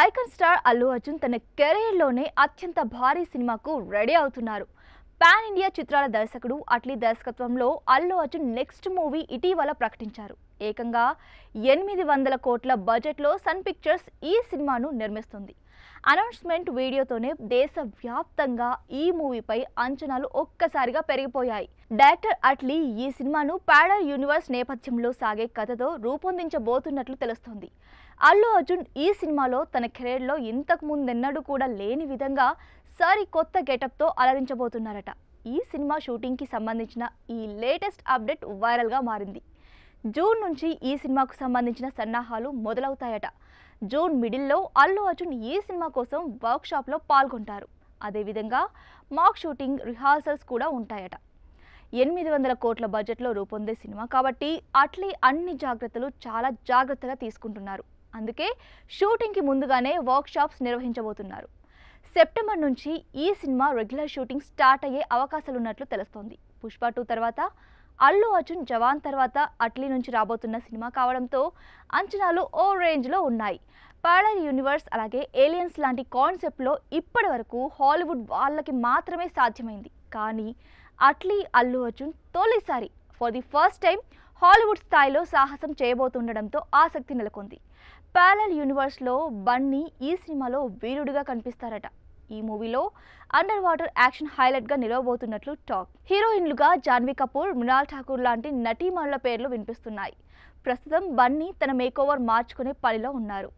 Icon star Allu Arjun తన కెరీర్లోనే అత్యంత భారీ సినిమాకు రెడీ అవుతున్నారు. పాన్ ఇండియా చిత్రాల దర్శకుడు అట్లీ దర్శకత్వంలో అల్లు అర్జున్ నెక్స్ట్ మూవీ ఇటీవల ప్రకటించారు. ఏకంగా 800 కోట్ల బడ్జెట్లో సన్ పిక్చర్స్ ఈ సినిమాను నిర్మిస్తుంది. అనౌన్స్మెంట్ వీడియోతోనే దేశవ్యాప్తంగా ఈ మూవీపై అంచనాలు ఒక్కసారిగా పెరిగిపోయాయి. డైరెక్టర్ అట్లీ ఈ సినిమాను ప్యారలల్ యూనివర్స్ నేపథ్యంలో సాగే కథతో రూపొందించబోతున్నట్లు తెలుస్తోంది. అల్లు అర్జున్ ఈ సినిమాలో తన కెరీర్లో ఇంతకు ముందెన్నడూ కూడా లేని విధంగా కొత్త గెటప్తో అలరించబోతున్నారట. ఈ సినిమా షూటింగ్కి సంబంధించిన ఈ లేటెస్ట్ అప్డేట్ వైరల్గా మారింది. జూన్ నుంచి ఈ సినిమాకు సంబంధించిన సన్నాహాలు మొదలవుతాయట. జూన్ మిడిల్లో అల్లు అర్జున్ ఈ సినిమా కోసం వర్క్షాప్లో పాల్గొంటారు. అదేవిధంగా మాక్ షూటింగ్, రిహార్సల్స్ కూడా ఉంటాయట. 800 కోట్ల బడ్జెట్లో రూపొందే సినిమా కాబట్టి అట్లీ అన్ని జాగ్రత్తలు చాలా జాగ్రత్తగా తీసుకుంటున్నారు. అందుకే షూటింగ్కి ముందుగానే వర్క్షాప్స్ నిర్వహించబోతున్నారు. సెప్టెంబర్ నుంచి ఈ సినిమా రెగ్యులర్ షూటింగ్ స్టార్ట్ అయ్యే అవకాశాలున్నట్లు తెలుస్తోంది. పుష్ప 2 తర్వాత అల్లు అర్జున్ జవాన్ తర్వాత అట్లీ నుంచి రాబోతున్న సినిమా కావడంతో అంచనాలు ఓ రేంజ్లో ఉన్నాయి. ప్యారలల్ యూనివర్స్ అలాగే ఏలియన్స్ లాంటి కాన్సెప్ట్లో ఇప్పటి వరకు హాలీవుడ్ వాళ్ళకి మాత్రమే సాధ్యమైంది. కానీ అట్లీ అల్లు అర్జున్ తొలిసారి for the first time Hollywood స్థాయిలో సాహసం చేయబోతుండడంతో ఆసక్తి నెలకొంది. ప్యారలల్ యూనివర్స్లో బన్నీ ఈ సినిమాలో వీరుడిగా కనిపిస్తారట. ఈ మూవీలో అండర్ వాటర్ యాక్షన్ హైలైట్గా నిలవబోతున్నట్లు టాక్. హీరోయిన్లుగా జాన్వీ కపూర్, మృణాల్ ఠాకూర్ లాంటి నటీమణుల పేర్లు వినిపిస్తున్నాయి. ప్రస్తుతం బన్నీ తన మేకోవర్ మార్చుకునే పనిలో ఉన్నారు.